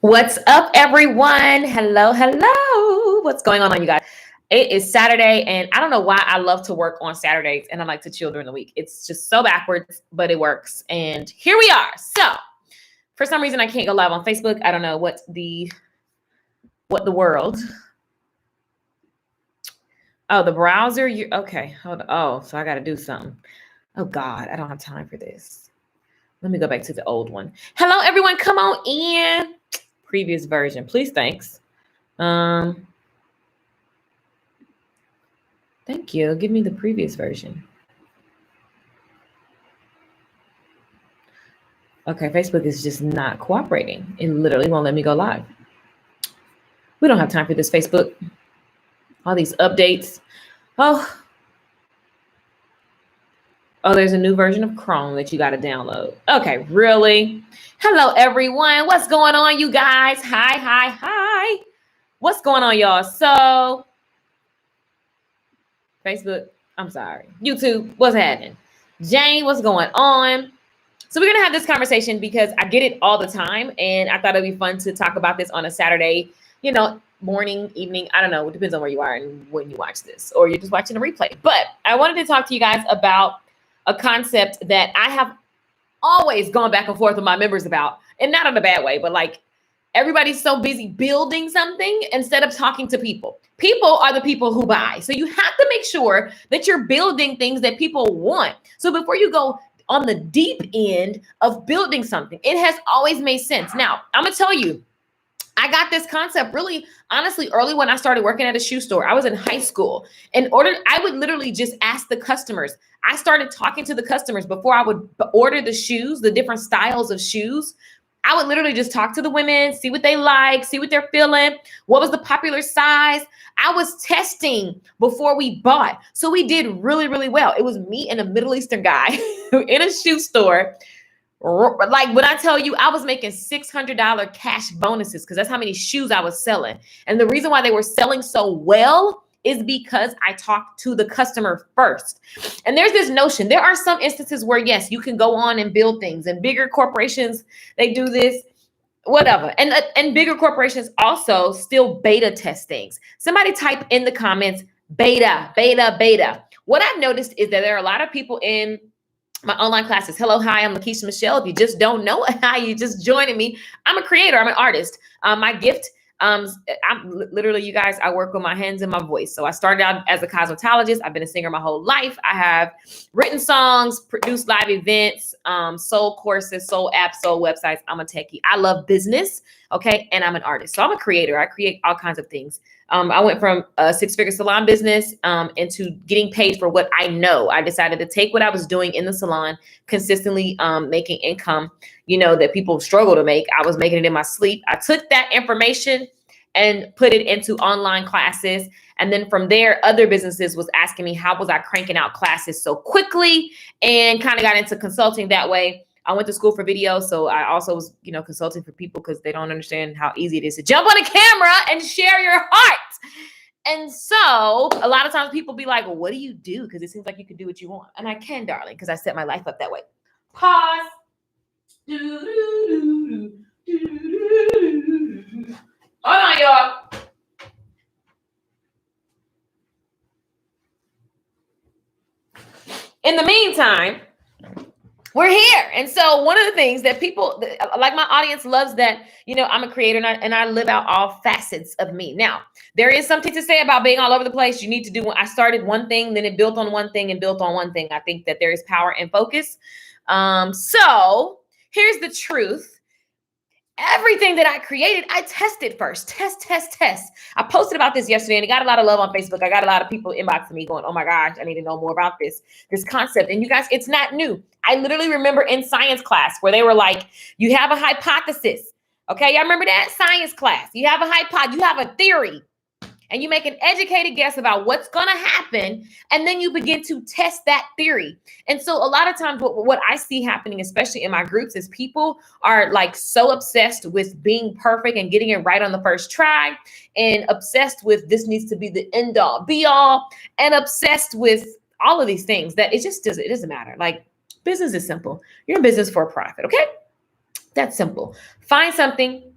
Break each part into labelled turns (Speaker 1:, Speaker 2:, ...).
Speaker 1: What's up, everyone? Hello, hello. What's going on, you guys? It is Saturday, and I don't know why I love to work on Saturdays and I like to chill during the week. It's just so backwards, but it works. And here we are. So, for some reason, I can't go live on Facebook. I don't know what the world. Oh, the browser. You okay? Hold on. Oh, so I got to do something. Oh God, I don't have time for this. Let me go back to the old one. Hello, everyone. Come on in. Previous version, please. Thanks. Thank you. Give me the previous version. Okay, Facebook is just not cooperating. It literally won't let me go live. We don't have time for this, Facebook. All these updates. Oh, there's a new version of Chrome that you got to download. Okay, really? Hello, everyone. What's going on, you guys? Hi. What's going on, y'all? So, Facebook, I'm sorry. YouTube, what's happening? Jane, what's going on? So we're going to have this conversation because I get it all the time. And I thought it'd be fun to talk about this on a Saturday, morning, evening. I don't know. It depends on where you are and when you watch this, or you're just watching a replay. But I wanted to talk to you guys about a concept that I have always gone back and forth with my members about, and not in a bad way, but like everybody's so busy building something instead of talking to people. People are the people who buy. So you have to make sure that you're building things that people want. So before you go on the deep end of building something, it has always made sense. Now, I'm going to tell you, I got this concept really honestly early when I started working at a shoe store. I was in high school. I would literally just ask the customers. I started talking to the customers before I would order the shoes, the different styles of shoes. I would literally just talk to the women, see what they like, see what they're feeling, what was the popular size. I was testing before we bought. So we did really, really well. It was me and a Middle Eastern guy in a shoe store. Like when I tell you, I was making $600 cash bonuses because that's how many shoes I was selling. And the reason why they were selling so well is because I talked to the customer first. And there's this notion, there are some instances where, yes, you can go on and build things, and bigger corporations, they do this, whatever. And bigger corporations also still beta test things. Somebody type in the comments, beta. What I've noticed is that there are a lot of people in my online classes. Hello, hi, I'm Lakeisha Michelle. If you just don't know how you just joining me, I'm a creator. I'm an artist. My gift, I'm literally, you guys, I work with my hands and my voice. So I started out as a cosmetologist. I've been a singer my whole life. I have written songs, produced live events, sold courses, sold apps, sold websites. I'm a techie. I love business. Okay. And I'm an artist. So I'm a creator. I create all kinds of things. I went from a six-figure salon business into getting paid for what I know. I decided to take what I was doing in the salon, consistently making income, that people struggle to make. I was making it in my sleep. I took that information and put it into online classes. And then from there, other businesses was asking me, how was I cranking out classes so quickly, and kind of got into consulting that way. I went to school for video, so I also was, consulting for people because they don't understand how easy it is to jump on a camera and share your heart. And so a lot of times people be like, well, what do you do? Because it seems like you can do what you want. And I can, darling, because I set my life up that way. Pause. Hold on, y'all. In the meantime, we're here. And so one of the things that people, like my audience loves that, I'm a creator and I live out all facets of me. Now, there is something to say about being all over the place. You need to do, I started one thing, then it built on one thing and built on one thing. I think that there is power in focus. So here's the truth. Everything that I created, I tested first. Test. I posted about this yesterday and it got a lot of love on Facebook. I got a lot of people inboxing me going, oh my gosh, I need to know more about this concept. And you guys, it's not new. I literally remember in science class where they were like, you have a hypothesis. Okay, y'all remember that? Science class. You have a hypothesis, you have a theory. And you make an educated guess about what's going to happen. And then you begin to test that theory. And so a lot of times what I see happening, especially in my groups, is people are like so obsessed with being perfect and getting it right on the first try, and obsessed with this needs to be the end all be all, and obsessed with all of these things that it doesn't matter. Like, business is simple. You're in business for a profit. Okay. That's simple. Find something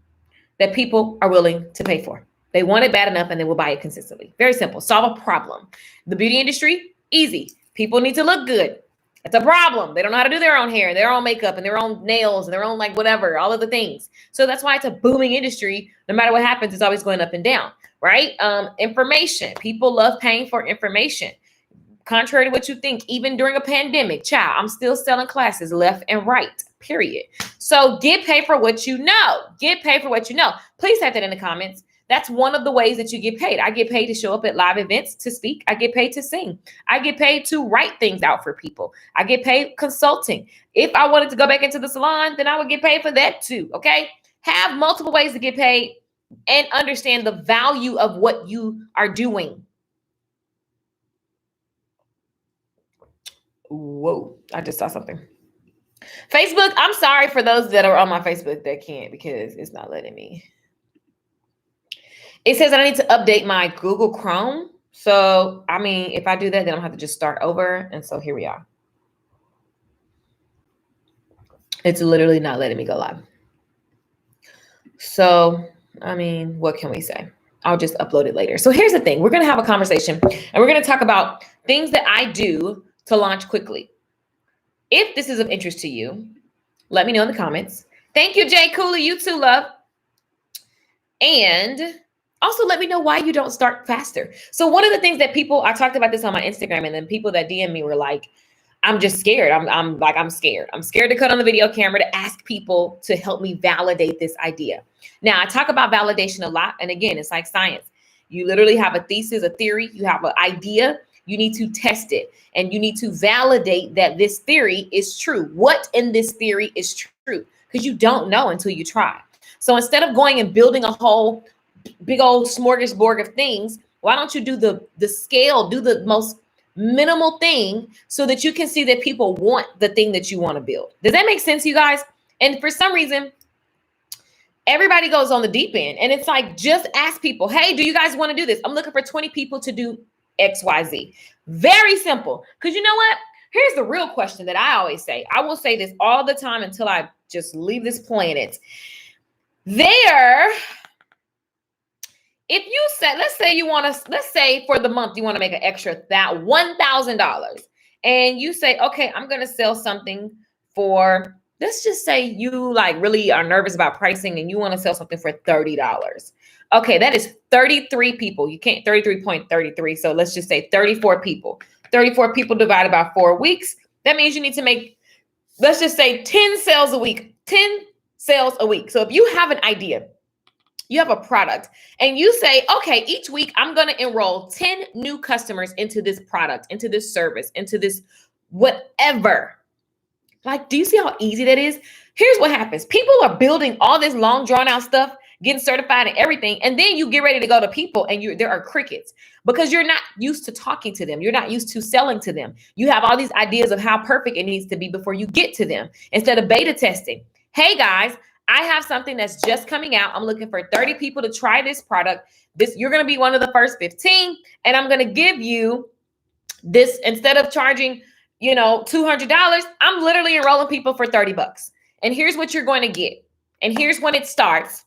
Speaker 1: that people are willing to pay for. They want it bad enough and they will buy it consistently. Very simple. Solve a problem. The beauty industry, easy. People need to look good. It's a problem. They don't know how to do their own hair, their own makeup, and their own nails, and their own like whatever, all of the things. So that's why it's a booming industry. No matter what happens, it's always going up and down, right? Information. People love paying for information. Contrary to what you think, even during a pandemic, child, I'm still selling classes left and right, period. So get paid for what you know. Get paid for what you know. Please type that in the comments. That's one of the ways that you get paid. I get paid to show up at live events to speak. I get paid to sing. I get paid to write things out for people. I get paid consulting. If I wanted to go back into the salon, then I would get paid for that too, okay? Have multiple ways to get paid and understand the value of what you are doing. Whoa, I just saw something. Facebook, I'm sorry for those that are on my Facebook that can't because it's not letting me. It says that I need to update my Google Chrome. So, I mean, if I do that, then I'll have to just start over. And so here we are. It's literally not letting me go live. So, I mean, what can we say? I'll just upload it later. So here's the thing. We're going to have a conversation and we're going to talk about things that I do to launch quickly. If this is of interest to you, let me know in the comments. Thank you, Jay Cooley. You too, love. And also let me know why you don't start faster. So one of the things that people, I talked about this on my Instagram, and then people that DM me were like, I'm just scared. I'm scared. I'm scared to cut on the video camera to ask people to help me validate this idea. Now, I talk about validation a lot. And again, it's like science. You literally have a thesis, a theory, you have an idea. You need to test it and you need to validate that this theory is true. What in this theory is true? Because you don't know until you try. So instead of going and building a whole big old smorgasbord of things, why don't you do the scale, do the most minimal thing so that you can see that people want the thing that you want to build? Does that make sense, you guys? And for some reason, everybody goes on the deep end and it's like, just ask people, hey, do you guys want to do this? I'm looking for 20 people to do XYZ. Very simple. Because you know what? Here's the real question that I always say. I will say this all the time until I just leave this planet. If you said, let's say for the month, you want to make an extra $1,000 and you say, okay, I'm going to sell something for, let's just say you like really are nervous about pricing and you want to sell something for $30. Okay, that is 33 people. You can't 33.33. So let's just say 34 people. 34 people divided by 4 weeks. That means you need to make, let's just say 10 sales a week. 10 sales a week. So if you have an idea, you have a product and you say, okay, each week I'm going to enroll 10 new customers into this product, into this service, into this whatever. Like, do you see how easy that is? Here's what happens. People are building all this long drawn out stuff, getting certified and everything. And then you get ready to go to people and there are crickets because you're not used to talking to them. You're not used to selling to them. You have all these ideas of how perfect it needs to be before you get to them instead of beta testing. Hey guys, I have something that's just coming out. I'm looking for 30 people to try this product. You're going to be one of the first 15. And I'm going to give you this instead of charging, $200. I'm literally enrolling people for $30. And here's what you're going to get. And here's when it starts.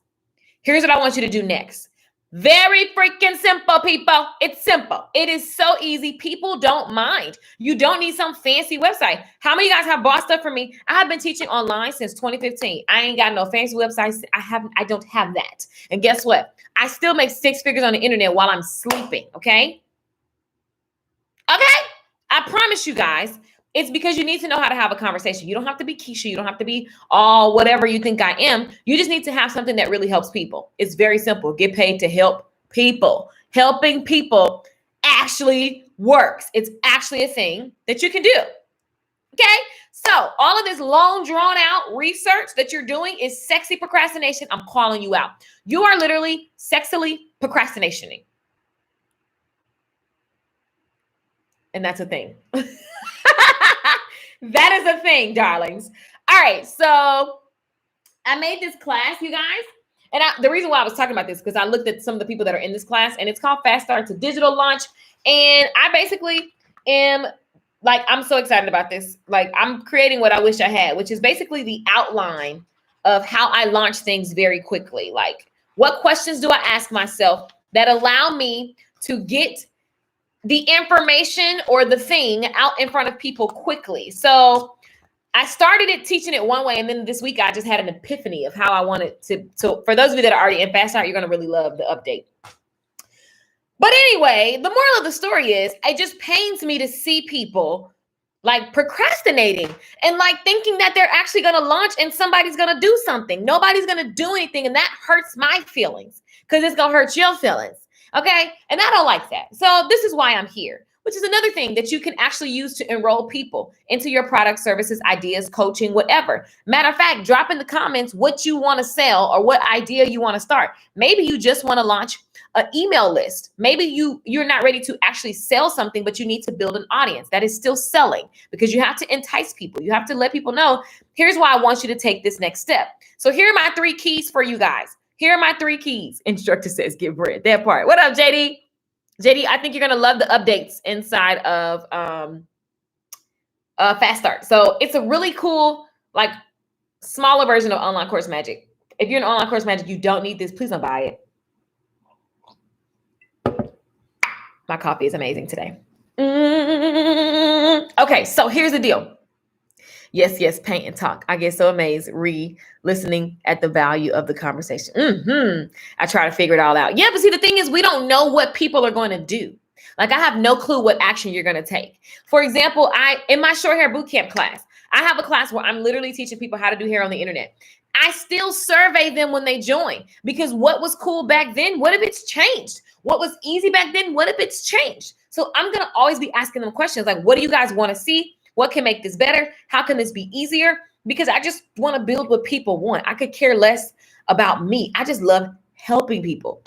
Speaker 1: Here's what I want you to do next. Very freaking simple, people. It's simple. It is so easy. People don't mind. You don't need some fancy website. How many of you guys have bought stuff from me? I have been teaching online since 2015. I ain't got no fancy websites. I don't have that. And guess what? I still make 6 figures on the internet while I'm sleeping. Okay? Okay? I promise you guys. It's because you need to know how to have a conversation. You don't have to be Keisha. You don't have to be all whatever you think I am. You just need to have something that really helps people. It's very simple. Get paid to help people. Helping people actually works. It's actually a thing that you can do. Okay? So all of this long drawn out research that you're doing is sexy procrastination. I'm calling you out. You are literally sexily procrastinating. And that's a thing. That is a thing, darlings. All right. So I made this class, you guys. And the reason why I was talking about this, because I looked at some of the people that are in this class and it's called Fast Start to Digital Launch. And I basically am like, I'm so excited about this. Like I'm creating what I wish I had, which is basically the outline of how I launch things very quickly. Like What questions do I ask myself that allow me to get the information or the thing out in front of people quickly? So I started teaching it one way, and then this week I just had an epiphany of how I wanted to. So for those of you that are already in Fast Start, you're going to really love the update. But anyway, the moral of the story is it just pains me to see people like procrastinating and like thinking that they're actually going to launch and somebody's going to do something. Nobody's going to do anything. And that hurts my feelings because it's going to hurt your feelings. Okay. And I don't like that. So this is why I'm here, which is another thing that you can actually use to enroll people into your product, services, ideas, coaching, whatever. Matter of fact, drop in the comments what you want to sell or what idea you want to start. Maybe you just want to launch an email list. Maybe you're not ready to actually sell something, but you need to build an audience that is still selling because you have to entice people. You have to let people know, here's why I want you to take this next step. So here are my 3 keys for you guys. Here are my 3 keys. Instructor says, get bread. That part. What up, JD? JD, I think you're going to love the updates inside of Fast Start. So it's a really cool, like smaller version of Online Course Magic. If you're in Online Course Magic, you don't need this. Please don't buy it. My coffee is amazing today. Okay, so here's the deal. Yes, paint and talk. I get so amazed re-listening at the value of the conversation. I try to figure it all out. Yeah, but see, the thing is, we don't know what people are going to do. Like, I have no clue what action you're going to take. For example, in my short hair bootcamp class, I have a class where I'm literally teaching people how to do hair on the internet. I still survey them when they join because what was cool back then, what if it's changed? What was easy back then, what if it's changed? So I'm going to always be asking them questions like, what do you guys want to see? What can make this better? How can this be easier? Because I just want to build what people want. I could care less about me. I just love helping people.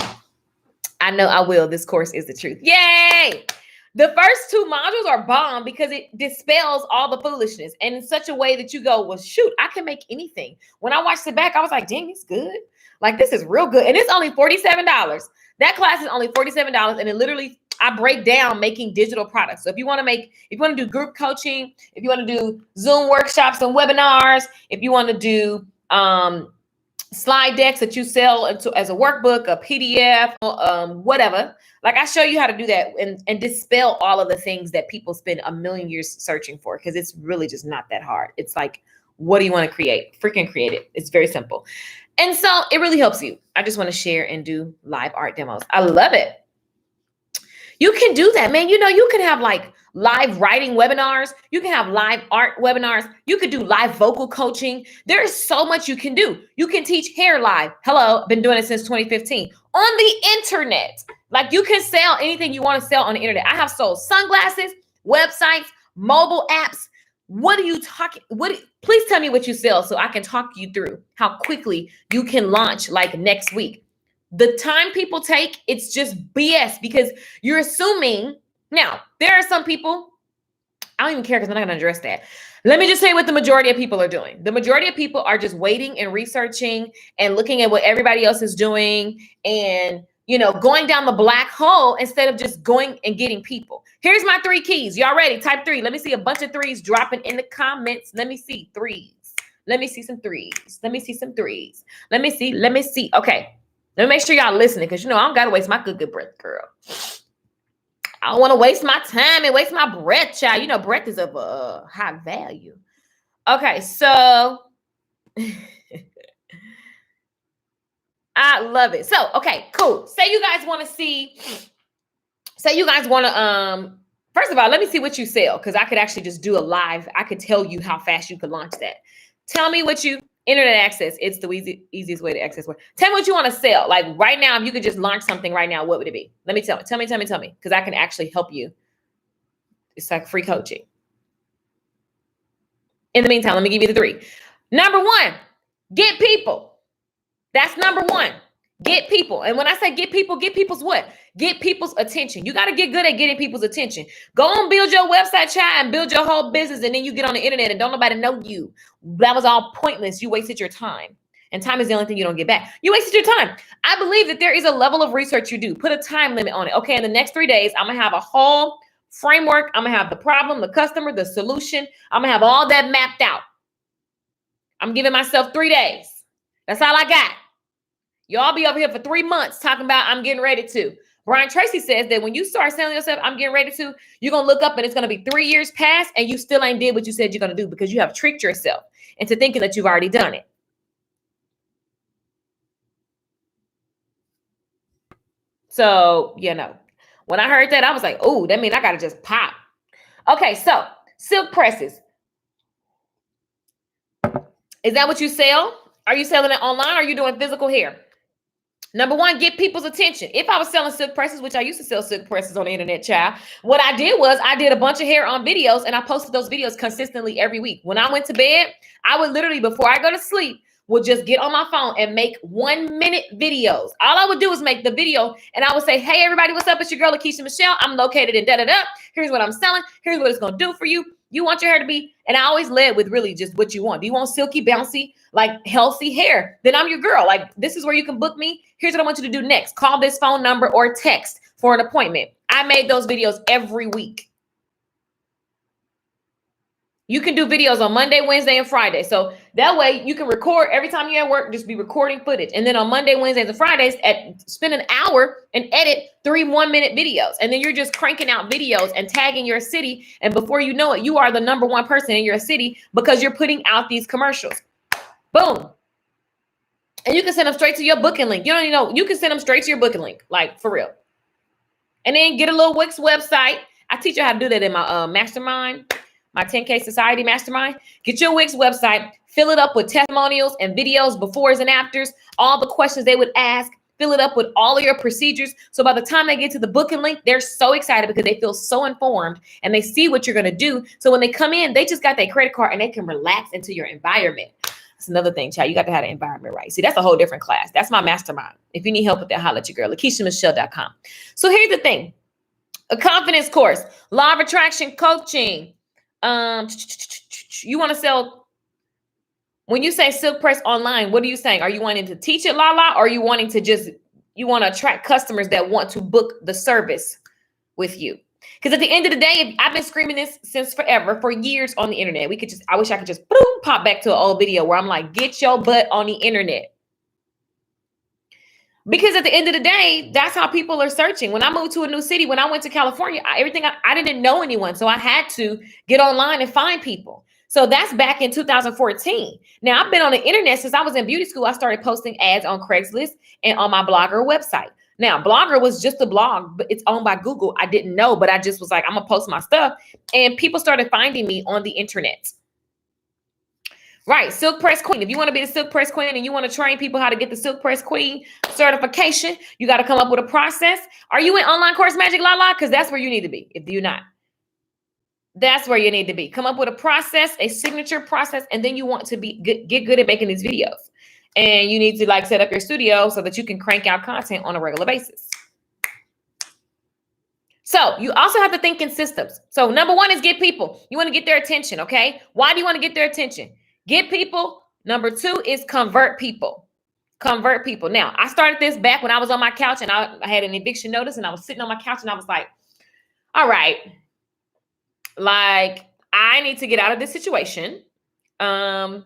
Speaker 1: I know I will. This course is the truth. Yay! The first 2 modules are bomb because it dispels all the foolishness and in such a way that you go, well, shoot, I can make anything. When I watched it back, I was like, dang, it's good. Like, this is real good. And it's only $47. That class is only $47. And it literally, I break down making digital products. So if you want to do group coaching, if you want to do Zoom workshops and webinars, if you want to do slide decks that you sell as a workbook, a PDF, whatever. Like, I show you how to do that and dispel all of the things that people spend a million years searching for, because it's really just not that hard. It's like, what do you want to create? Freaking create it. It's very simple. And so it really helps you. I just want to share and do live art demos. I love it. You can do that, man. You know, you can have like live writing webinars. You can have live art webinars. You could do live vocal coaching. There's so much you can do. You can teach hair live. Hello, been doing it since 2015 on the internet. Like, you can sell anything you want to sell on the internet. I have sold sunglasses, websites, mobile apps. What are you talking? Please tell me what you sell so I can talk you through how quickly you can launch like next week. The time people take, it's just BS because you're assuming. Now, there are some people, I don't even care because I'm not going to address that. Let me just say what the majority of people are doing. The majority of people are just waiting and researching and looking at what everybody else is doing and, going down the black hole instead of just going and getting people. Here's my 3 keys. Y'all ready? Type 3. Let me see a bunch of 3s dropping in the comments. Let me see 3s. Let me see some 3s. Let me see some 3s. Let me see. Okay. Let me make sure y'all listening because, I don't got to waste my good breath, girl. I don't want to waste my time and waste my breath, child. Breath is of high value. Okay, so I love it. So, okay, cool. Say you guys want to, first of all, let me see what you sell because I could actually just do a live. I could tell you how fast you could launch that. Tell me what internet access. It's the easiest way to access. Tell me what you want to sell. Like right now, if you could just launch something right now, what would it be? Tell me, because I can actually help you. It's like free coaching. In the meantime, let me give you the 3. Number 1, get people. That's number 1. Get people. And when I say get people's what? Get people's attention. You got to get good at getting people's attention. Go on, build your website, child, and build your whole business. And then you get on the internet and don't nobody know you. That was all pointless. You wasted your time. And time is the only thing you don't get back. You wasted your time. I believe that there is a level of research you do. Put a time limit on it. Okay, in the next 3 days, I'm going to have a whole framework. I'm going to have the problem, the customer, the solution. I'm going to have all that mapped out. I'm giving myself 3 days. That's all I got. Y'all be over here for 3 months talking about I'm getting ready to. Brian Tracy says that when you start telling yourself I'm getting ready to, you're going to look up and it's going to be 3 years past and you still ain't did what you said you're going to do because you have tricked yourself into thinking that you've already done it. So, when I heard that, I was like, oh, that means I got to just pop. Okay, so silk presses. Is that what you sell? Are you selling it online? Or are you doing physical hair? Number one, get people's attention. If I was selling silk presses, which I used to sell silk presses on the internet, child, what I did was I did a bunch of hair on videos and I posted those videos consistently every week. When I went to bed, I would literally, before I go to sleep, would just get on my phone and make 1-minute videos. All I would do is make the video and I would say, hey, everybody, what's up? It's your girl, Lakeisha Michelle. I'm located in da-da-da. Here's what I'm selling. Here's what it's going to do for you. You want your hair to be, and I always led with really just what you want. Do you want silky, bouncy, like healthy hair? Then I'm your girl. Like, this is where you can book me. Here's what I want you to do next. Call this phone number or text for an appointment. I made those videos every week. You can do videos on Monday, Wednesday, and Friday. So that way you can record every time you're at work, just be recording footage. And then on Monday, Wednesdays, and Fridays, spend an hour and edit 3 1-minute videos. And then you're just cranking out videos and tagging your city. And before you know it, you are the #1 person in your city because you're putting out these commercials. Boom. And you can send them straight to your booking link. You don't even know. You can send them straight to your booking link, like for real. And then get a little Wix website. I teach you how to do that in my mastermind. My 10K Society Mastermind. Get your Wix website, fill it up with testimonials and videos, befores and afters, all the questions they would ask, fill it up with all of your procedures. So by the time they get to the booking link, they're so excited because they feel so informed and they see what you're going to do. So when they come in, they just got their credit card and they can relax into your environment. That's another thing, child. You got to have the environment right. See, that's a whole different class. That's my mastermind. If you need help with that, holla at your girl, LakeishaMichelle.com. So here's the thing. A confidence course, law of attraction coaching. You want to sell, when you say silk press online, what are you saying? Are you wanting to teach it, Lala, or are you wanting to you want to attract customers that want to book the service with you? Because at the end of the day, I've been screaming this since forever, for years on the internet. I wish I could just boom, pop back to an old video where I'm like, get your butt on the internet. Because at the end of the day, that's how people are searching. When I moved to a new city, when I went to California, I didn't know anyone. So I had to get online and find people. So that's back in 2014. Now I've been on the internet since I was in beauty school. I started posting ads on Craigslist and on my Blogger website. Now Blogger was just a blog, but it's owned by Google. I didn't know, but I just was like, I'm gonna post my stuff. And people started finding me on the internet. Right, Silk Press Queen. If you want to be the Silk Press Queen and you want to train people how to get the Silk Press Queen certification, you got to come up with a process. Are you in Online Course Magic, Lala? Because that's where you need to be. If you're not, that's where you need to be. Come up with a process, a signature process, and then you want to get good at making these videos. And you need to like set up your studio so that you can crank out content on a regular basis. So you also have to think in systems. So number one is get people. You want to get their attention, okay? Why do you want to get their attention? Get people. Number two is convert people. Convert people. Now, I started this back when I was on my couch and I had an eviction notice and I was sitting on my couch and I was like, all right, like I need to get out of this situation. I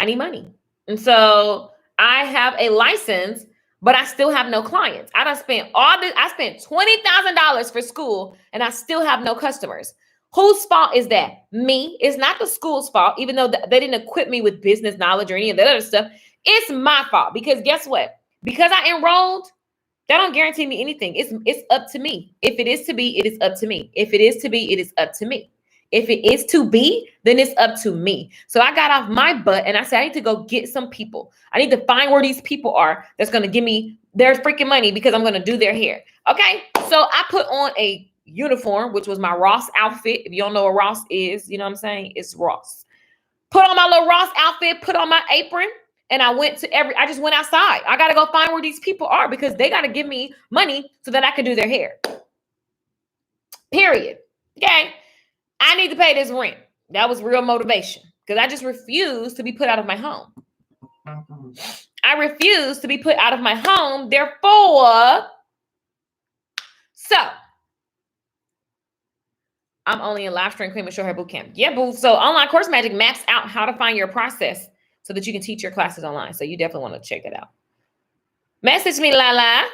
Speaker 1: need money. And so I have a license, but I still have no clients. I done spent all this. I spent $20,000 for school and I still have no customers. Whose fault is that? Me. It's not the school's fault, even though they didn't equip me with business knowledge or any of that other stuff. It's my fault because guess what? Because I enrolled, that don't guarantee me anything. It's up to me. If it is to be, it is up to me. If it is to be, it is up to me. If it is to be, then it's up to me. So I got off my butt and I said, I need to go get some people. I need to find where these people are that's going to give me their freaking money because I'm going to do their hair. Okay. So I put on a uniform, which was my Ross outfit. If you don't know what Ross is, you know what I'm saying? It's Ross. Put on my little Ross outfit, put on my apron, and I just went outside. I got to go find where these people are because they got to give me money so that I can do their hair. Period. Okay. I need to pay this rent. That was real motivation because I just refused to be put out of my home. I refuse to be put out of my home. Therefore, so I'm only in live stream cream and short hair boot camp. Yeah, boo. So Online Course Magic maps out how to find your process so that you can teach your classes online. So you definitely want to check that out. Message me, Lala.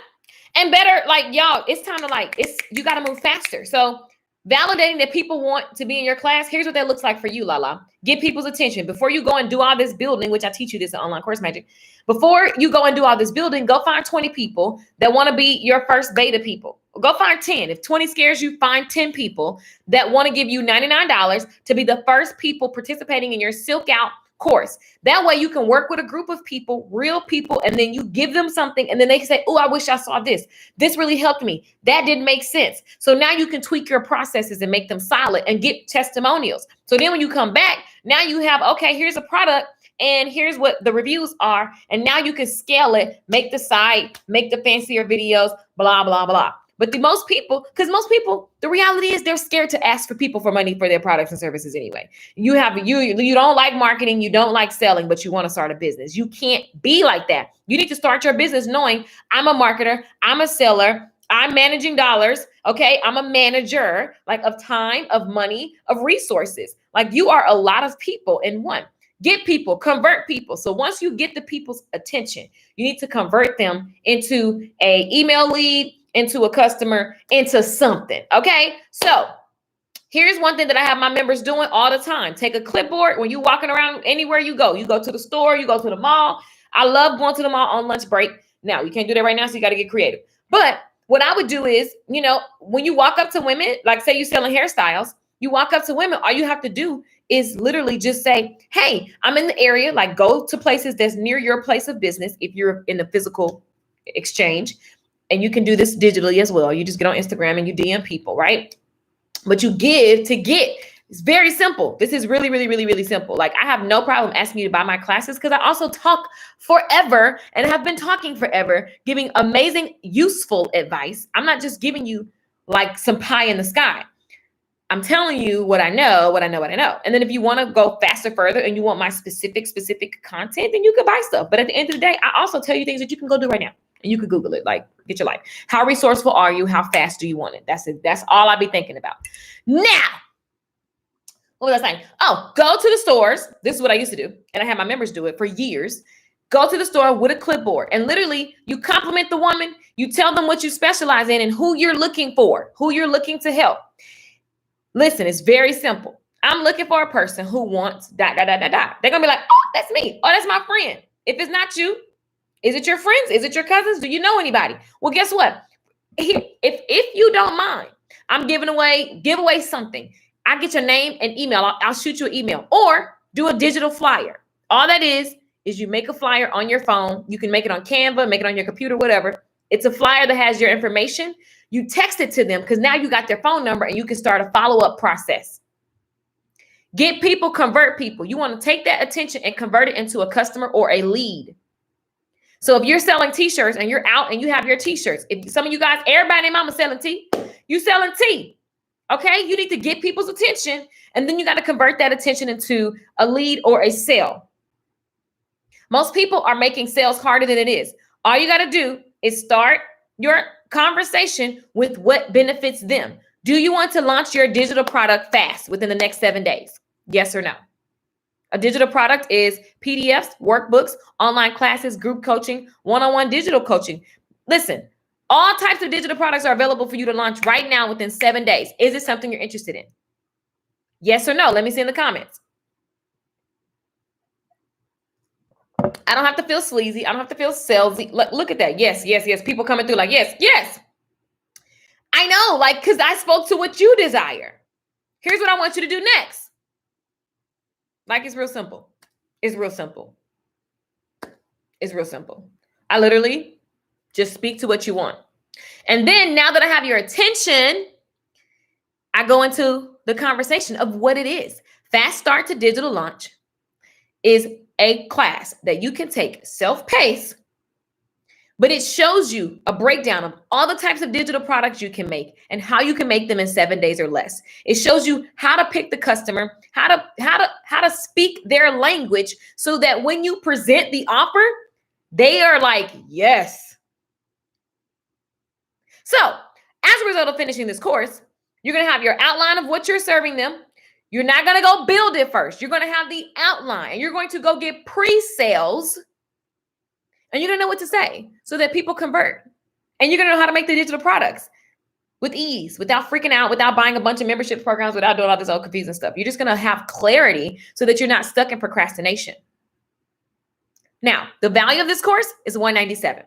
Speaker 1: And better, like, y'all, it's time to you got to move faster. So validating that people want to be in your class, here's what that looks like for you, Lala. Get people's attention. Before you go and do all this building, which I teach you this in Online Course Magic, before you go and do all this building, go find 20 people that want to be your first beta people. Go find 10. If 20 scares you, find 10 people that want to give you $99 to be the first people participating in your Silk Out course. That way you can work with a group of people, real people, and then you give them something and then they can say, oh, I wish I saw this. This really helped me. That didn't make sense. So now you can tweak your processes and make them solid and get testimonials. So then when you come back, now you have, okay, here's a product and here's what the reviews are. And now you can scale it, make the site, make the fancier videos, blah, blah, blah. But most people, the reality is they're scared to ask for people for money for their products and services anyway. You don't like marketing, you don't like selling, but you want to start a business. You can't be like that. You need to start your business knowing I'm a marketer, I'm a seller, I'm managing dollars. Okay. I'm a manager of time, of money, of resources. You are a lot of people in one. Get people, convert people. So once you get the people's attention, you need to convert them into a email lead, into a customer, into something. Okay. So here's one thing that I have my members doing all the time. Take a clipboard when you're walking around anywhere you go. You go to the store, you go to the mall. I love going to the mall on lunch break. Now you can't do that right now, so you got to get creative. But what I would do is, when you walk up to women, like say you're selling hairstyles, you walk up to women, all you have to do is literally just say, hey, I'm in the area, go to places that's near your place of business if you're in the physical exchange. And you can do this digitally as well. You just get on Instagram and you DM people, right? But you give to get. It's very simple. This is really, really, really, really simple. I have no problem asking you to buy my classes because I also talk forever and have been talking forever, giving amazing, useful advice. I'm not just giving you some pie in the sky. I'm telling you what I know. And then if you want to go faster, further, and you want my specific content, then you can buy stuff. But at the end of the day, I also tell you things that you can go do right now. And you could Google it, get your life. How resourceful are you? How fast do you want it? That's it. That's all I be thinking about. Now, what was I saying? Oh, go to the stores. This is what I used to do. And I had my members do it for years. Go to the store with a clipboard and literally you compliment the woman. You tell them what you specialize in and who you're looking for, who you're looking to help. Listen, it's very simple. I'm looking for a person who wants ... They're going to be like, oh, that's me. Oh, that's my friend. If it's not you, is it your friends? Is it your cousins? Do you know anybody? Well, guess what? If you don't mind, I'm give away something. I get your name and email. I'll shoot you an email or do a digital flyer. All that is you make a flyer on your phone. You can make it on Canva, make it on your computer, whatever. It's a flyer that has your information. You text it to them because now you got their phone number and you can start a follow-up process. Get people, convert people. You want to take that attention and convert it into a customer or a lead. So if you're selling t-shirts and you're out and you have your t-shirts, if some of you guys, everybody and mama selling tea, you selling tea. Okay. You need to get people's attention and then you got to convert that attention into a lead or a sale. Most people are making sales harder than it is. All you got to do is start your conversation with what benefits them. Do you want to launch your digital product fast within the next 7 days? Yes or no? A digital product is PDFs, workbooks, online classes, group coaching, one-on-one digital coaching. Listen, all types of digital products are available for you to launch right now within 7 days. Is it something you're interested in? Yes or no? Let me see in the comments. I don't have to feel sleazy. I don't have to feel salesy. Look at that. Yes, yes, yes. People coming through yes, yes. I know, because I spoke to what you desire. Here's what I want you to do next. It's real simple. It's real simple. It's real simple. I literally just speak to what you want. And then now that I have your attention, I go into the conversation of what it is. Fast Start to Digital Launch is a class that you can take self-paced, but it shows you a breakdown of all the types of digital products you can make and how you can make them in 7 days or less. It shows you how to pick the customer, how to speak their language so that when you present the offer, they are like, yes. So as a result of finishing this course, you're going to have your outline of what you're serving them. You're not going to go build it first. You're going to have the outline and you're going to go get pre-sales. And you're going to know what to say so that people convert. And you're going to know how to make the digital products with ease, without freaking out, without buying a bunch of membership programs, without doing all this old confusing stuff. You're just going to have clarity so that you're not stuck in procrastination. Now, the value of this course is $197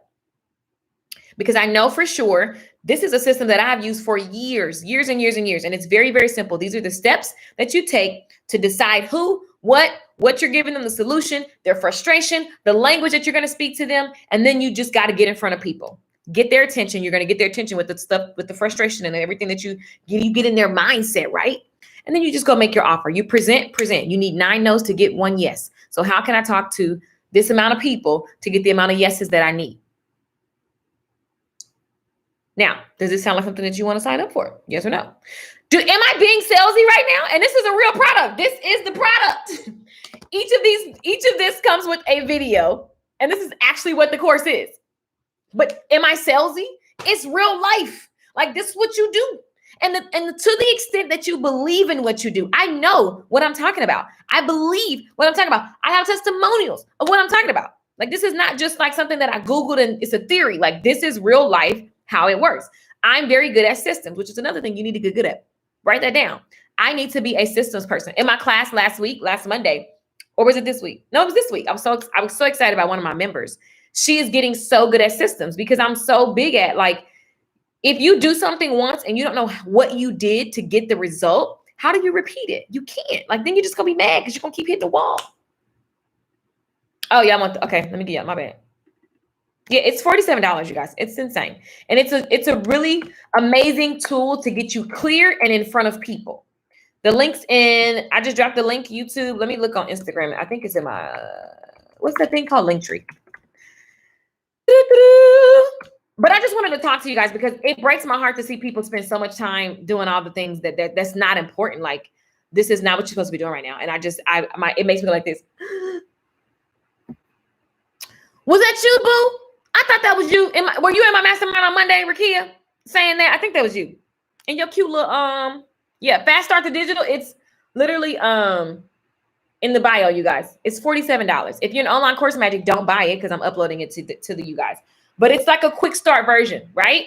Speaker 1: because I know for sure this is a system that I've used for years and years. And it's very, very simple. These are the steps that you take to decide who, what you're giving them, the solution, their frustration, the language that you're going to speak to them. And then you just got to get in front of people. Get their attention. You're going to get their attention with the stuff, with the frustration and everything that you get in their mindset, right? And then you just go make your offer. You present. You need 9 no's to get 1 yes. So how can I talk to this amount of people to get the amount of yeses that I need? Now, does this sound like something that you want to sign up for? Yes or no? Am I being salesy right now? And this is a real product. This is the product. Each of this comes with a video, and this is actually what the course is. But am I salesy? It's real life. Like, this is what you do. And to the extent that you believe in what you do, I know what I'm talking about. I believe what I'm talking about. I have testimonials of what I'm talking about. Like, this is not just like something that I Googled and it's a theory. Like, this is real life, how it works. I'm very good at systems, which is another thing you need to get good at. Write that down. I need to be a systems person. In my class last Monday, or was it this week? No, it was this week. I was so excited about one of my members. She is getting so good at systems because I'm so big at, like, if you do something once and you don't know what you did to get the result, how do you repeat it? You can't. Like, then you're just gonna be mad because you're gonna keep hitting the wall. Oh yeah, okay. Let me get you. My bad. Yeah, it's $47, you guys. It's insane, and it's a really amazing tool to get you clear and in front of people. The link's in. I just dropped the link. YouTube. Let me look on Instagram. I think it's in my what's that thing called? Linktree. But I just wanted to talk to you guys because it breaks my heart to see people spend so much time doing all the things that's not important. Like, this is not what you're supposed to be doing right now. And it makes me go like this. Was that you, boo? I thought that was you. Were you in my mastermind on Monday, Rakia? Saying that? I think that was you. And your cute little, Fast Start to Digital. It's literally, in the bio, you guys. It's $47. If you're an online course magic, don't buy it because I'm uploading it to the you guys. But it's like a quick start version, right?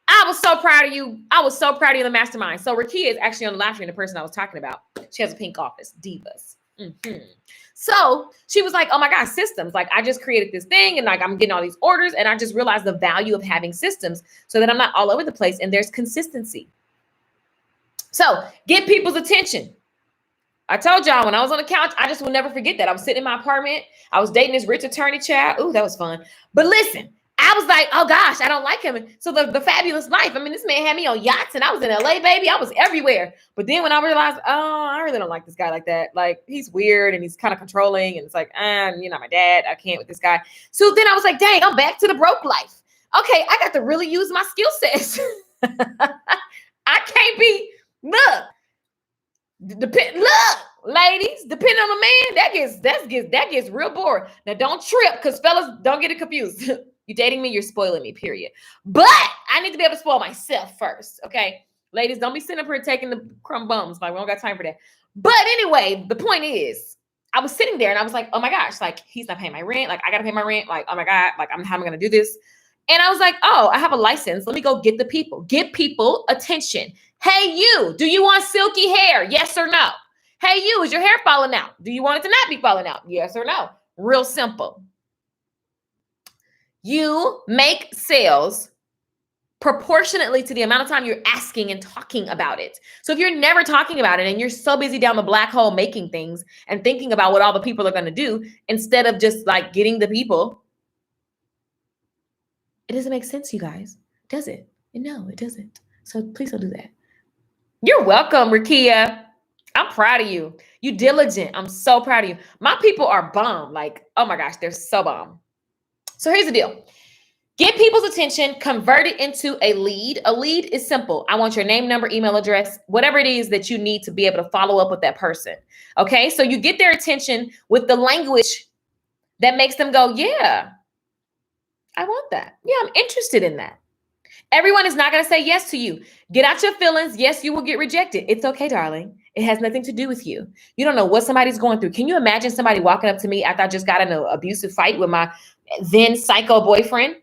Speaker 1: I was so proud of you. I was so proud of you in the mastermind. So Rakia is actually on the live stream, the person I was talking about. She has a pink office, Divas. Mm-hmm. So she was like, oh my God, systems. Like, I just created this thing and like I'm getting all these orders. And I just realized the value of having systems so that I'm not all over the place and there's consistency. So get people's attention. I told y'all when I was on the couch, I just will never forget that. I was sitting in my apartment. I was dating this rich attorney child. Ooh, that was fun. But listen, I was like, oh gosh, I don't like him. So the fabulous life. I mean, this man had me on yachts and I was in LA, baby. I was everywhere. But then when I realized, oh, I really don't like this guy like that. Like, he's weird and he's kind of controlling. And it's like, you're not my dad. I can't with this guy. So then I was like, dang, I'm back to the broke life. Okay, I got to really use my skill sets. I can't be, look, ladies, depending on the man, that gets real boring. Now don't trip, because fellas, don't get it confused. You're dating me, you're spoiling me, period. But I need to be able to spoil myself first, okay? Ladies, don't be sitting up here taking the crumb bums. Like, we don't got time for that. But anyway, the point is, I was sitting there and I was like, oh my gosh, like, he's not paying my rent. Like, I got to pay my rent. Like, oh my God, like, how am I going to do this? And I was like, oh, I have a license. Let me go get the people. Get people attention. Hey, you, do you want silky hair? Yes or no? Hey, you, is your hair falling out? Do you want it to not be falling out? Yes or no? Real simple. You make sales proportionately to the amount of time you're asking and talking about it. So if you're never talking about it and you're so busy down the black hole making things and thinking about what all the people are going to do instead of just like getting the people, it doesn't make sense, you guys. Does it? No, it doesn't. So please don't do that. You're welcome, Rakia. I'm proud of you. You diligent. I'm so proud of you. My people are bomb. Like, oh my gosh, they're so bomb. So here's the deal. Get people's attention, convert it into a lead. A lead is simple. I want your name, number, email address, whatever it is that you need to be able to follow up with that person. Okay, so you get their attention with the language that makes them go, yeah, I want that. Yeah, I'm interested in that. Everyone is not going to say yes to you. Get out your feelings. Yes, you will get rejected. It's okay, darling. It has nothing to do with you. You don't know what somebody's going through. Can you imagine somebody walking up to me after I just got in an abusive fight with my then psycho boyfriend?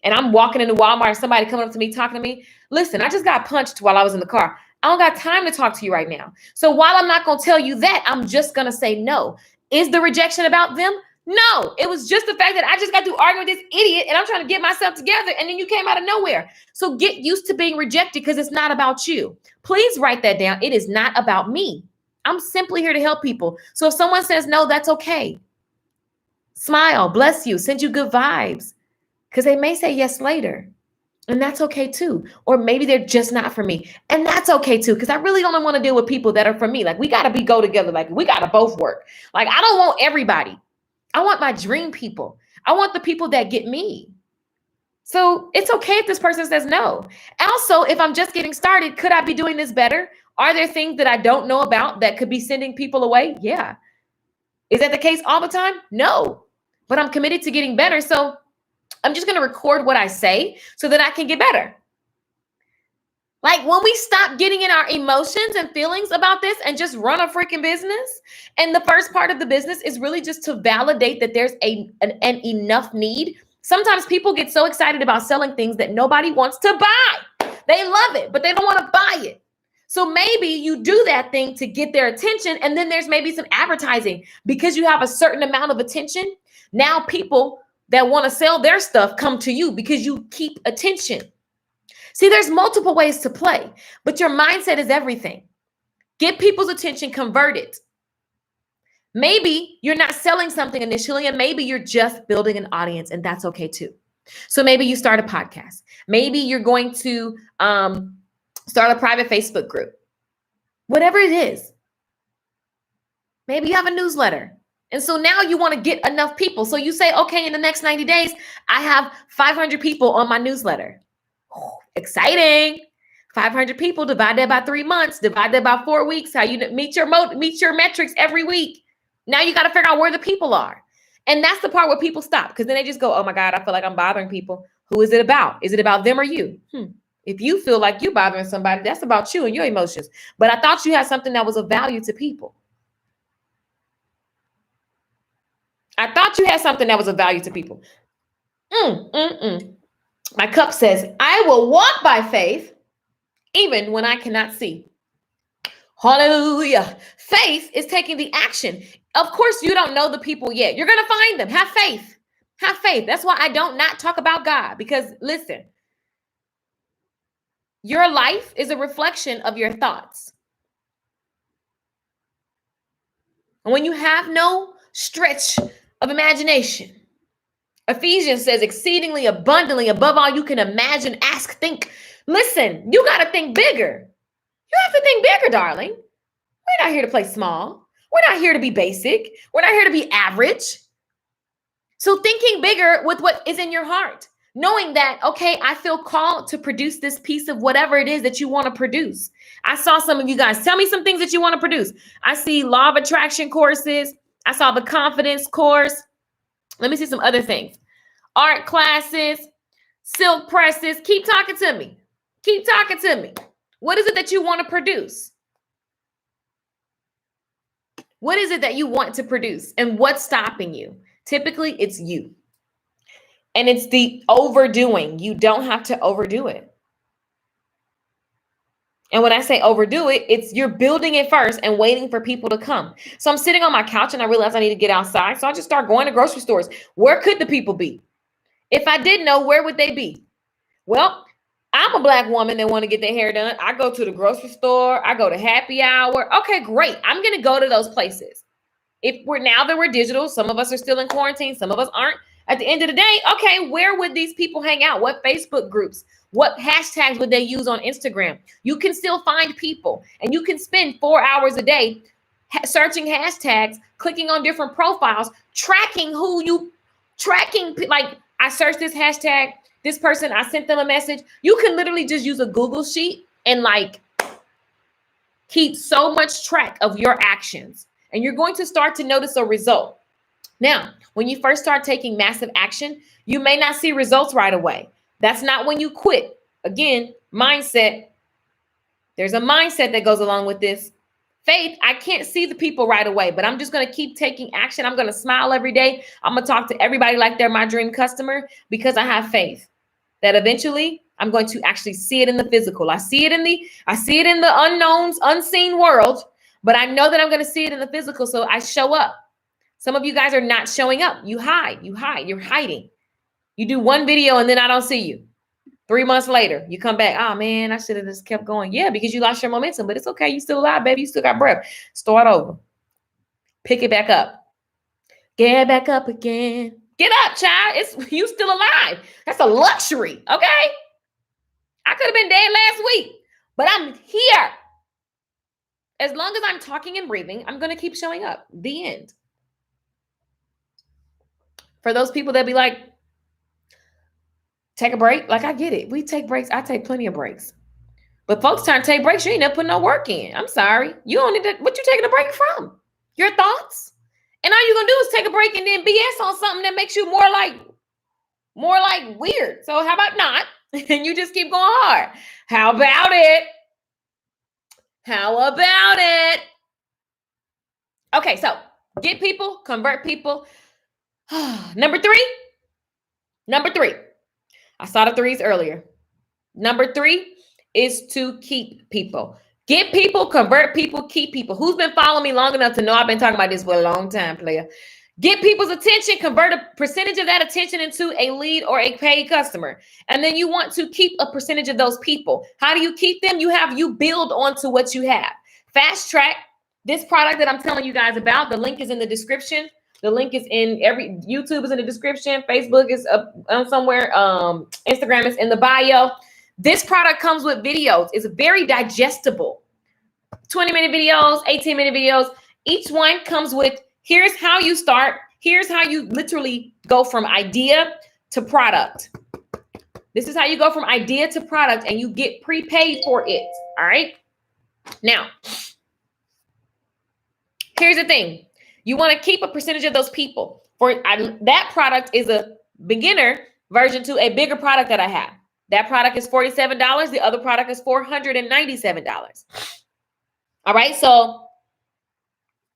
Speaker 1: And I'm walking into Walmart and somebody coming up to me, talking to me. Listen, I just got punched while I was in the car. I don't got time to talk to you right now. So while I'm not going to tell you that, I'm just going to say no. Is the rejection about them? No, it was just the fact that I just got through arguing with this idiot and I'm trying to get myself together and then you came out of nowhere. So get used to being rejected because it's not about you. Please write that down. It is not about me. I'm simply here to help people. So if someone says no, that's okay. Smile, bless you, send you good vibes because they may say yes later. And that's okay too. Or maybe they're just not for me. And that's okay too. Because I really don't want to deal with people that are for me. Like we got to go together. Like we got to both work. Like I don't want everybody. I want my dream people. I want the people that get me. So it's okay if this person says no. Also, if I'm just getting started, could I be doing this better? Are there things that I don't know about that could be sending people away? Yeah. Is that the case all the time? No. But I'm committed to getting better. So I'm just going to record what I say so that I can get better. Like when we stop getting in our emotions and feelings about this and just run a freaking business. And the first part of the business is really just to validate that there's an enough need. Sometimes people get so excited about selling things that nobody wants to buy. They love it, but they don't want to buy it. So maybe you do that thing to get their attention. And then there's maybe some advertising because you have a certain amount of attention. Now people that want to sell their stuff come to you because you keep attention. See, there's multiple ways to play, but your mindset is everything. Get people's attention, convert it. Maybe you're not selling something initially, and maybe you're just building an audience, and that's okay too. So maybe you start a podcast. Maybe you're going to start a private Facebook group. Whatever it is. Maybe you have a newsletter. And so now you want to get enough people. So you say, okay, in the next 90 days, I have 500 people on my newsletter. Oh, exciting. 500 people, divide that by 3 months, divide that by 4 weeks. How you meet your metrics every week. Now you got to figure out where the people are. And that's the part where people stop because then they just go, oh my God, I feel like I'm bothering people. Who is it about? Is it about them or you? If you feel like you're bothering somebody, that's about you and your emotions. But I thought you had something that was of value to people. I thought you had something that was of value to people. My cup says, I will walk by faith even when I cannot see. Hallelujah. Faith is taking the action. Of course, you don't know the people yet. You're going to find them. Have faith. Have faith. That's why I don't not talk about God. Because listen, your life is a reflection of your thoughts. And when you have no stretch of imagination, Ephesians says exceedingly abundantly above all you can imagine, ask, think. Listen, you got to think bigger. You have to think bigger, darling. We're not here to play small. We're not here to be basic. We're not here to be average. So thinking bigger with what is in your heart, knowing that, okay, I feel called to produce this piece of whatever it is that you want to produce. I saw some of you guys tell me some things that you want to produce. I see law of attraction courses. I saw the confidence course. Let me see some other things. Art classes, silk presses. Keep talking to me. Keep talking to me. What is it that you want to produce? What is it that you want to produce? And what's stopping you? Typically, it's you. And it's the overdoing. You don't have to overdo it. And when I say overdo it, it's you're building it first and waiting for people to come. So I'm sitting on my couch and I realize I need to get outside. So I just start going to grocery stores. Where could the people be? If I did know, where would they be? Well, I'm a Black woman that want to get their hair done. I go to the grocery store. I go to happy hour. Okay, great. I'm going to go to those places. Now that we're digital, some of us are still in quarantine. Some of us aren't. At the end of the day, okay, where would these people hang out? What Facebook groups? What hashtags would they use on Instagram? You can still find people, and you can spend 4 hours a day searching hashtags, clicking on different profiles, tracking like I searched this hashtag, this person, I sent them a message. You can literally just use a Google sheet and like keep so much track of your actions, and you're going to start to notice a result. Now, when you first start taking massive action, you may not see results right away. That's not when you quit. Again, mindset. There's a mindset that goes along with this. Faith, I can't see the people right away, but I'm just going to keep taking action. I'm going to smile every day. I'm going to talk to everybody like they're my dream customer because I have faith that eventually I'm going to actually see it in the physical. I see it in the unknowns, unseen world, but I know that I'm going to see it in the physical. So I show up. Some of you guys are not showing up. You hide, you're hiding. You do one video and then I don't see you. 3 months later, you come back. Oh man, I should have just kept going. Yeah, because you lost your momentum, but it's okay. You still alive, baby. You still got breath. Start over. Pick it back up. Get back up again. Get up, child. You still alive. That's a luxury. Okay. I could have been dead last week, but I'm here. As long as I'm talking and breathing, I'm going to keep showing up. The end. For those people that be like, take a break. Like, I get it. We take breaks. I take plenty of breaks. But folks trying to take breaks, you ain't never putting no work in. I'm sorry. You don't need to. What you taking a break from? Your thoughts? And all you're going to do is take a break and then BS on something that makes you more like weird. So how about not? And you just keep going hard. How about it? How about it? Okay, so get people, convert people. Number three. I saw the threes earlier. Number 3 is to keep people. Get people, convert people, keep people. Who's been following me long enough to know I've been talking about this for a long time, player? Get people's attention, convert a percentage of that attention into a lead or a paid customer. And then you want to keep a percentage of those people. How do you keep them? You build onto what you have. Fast Track, this product that I'm telling you guys about, the link is in the description. The link is in YouTube is in the description. Facebook is up somewhere. Instagram is in the bio. This product comes with videos. It's very digestible. 20-minute videos, 18-minute videos. Each one comes with, here's how you start. Here's how you literally go from idea to product. This is how you go from idea to product, and you get prepaid for it. All right. Now, here's the thing. You want to keep a percentage of those people. That product is a beginner version to a bigger product that I have. That product is $47. The other product is $497. All right. So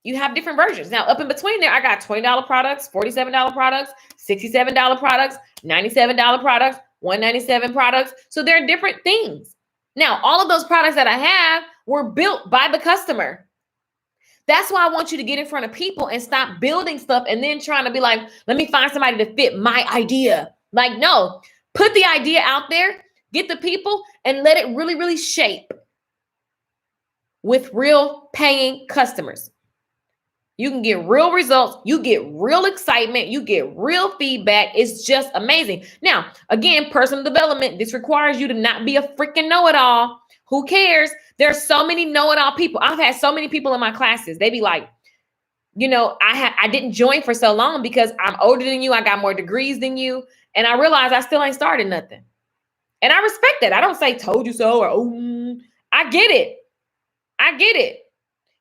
Speaker 1: you have different versions. Now, up in between there, I got $20 products, $47 products, $67 products, $97 products, $197 products. So there are different things. Now, all of those products that I have were built by the customer. That's why I want you to get in front of people and stop building stuff and then trying to be like, let me find somebody to fit my idea. Like, no, put the idea out there, get the people, and let it really, really shape with real paying customers. You can get real results. You get real excitement. You get real feedback. It's just amazing. Now, again, personal development, this requires you to not be a freaking know-it-all. Who cares? There's so many know-it-all people. I've had so many people in my classes. They be like, I didn't join for so long because I'm older than you. I got more degrees than you. And I realized I still ain't started nothing. And I respect that. I don't say told you so or, I get it. I get it.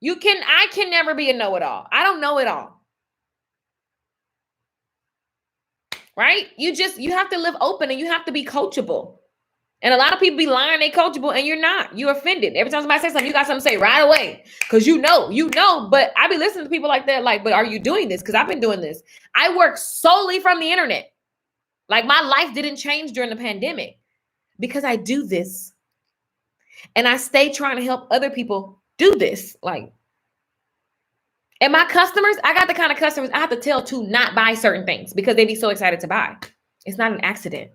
Speaker 1: I can never be a know-it-all. I don't know it all. Right? You have to live open and you have to be coachable. And a lot of people be lying they coachable and you're not. You're offended. Every time somebody says something, you got something to say right away. Because you know. But I be listening to people like that, like, but are you doing this? Because I've been doing this. I work solely from the internet. Like, my life didn't change during the pandemic because I do this. And I stay trying to help other people do this. Like, and my customers, I got the kind of customers I have to tell to not buy certain things because they be so excited to buy. It's not an accident.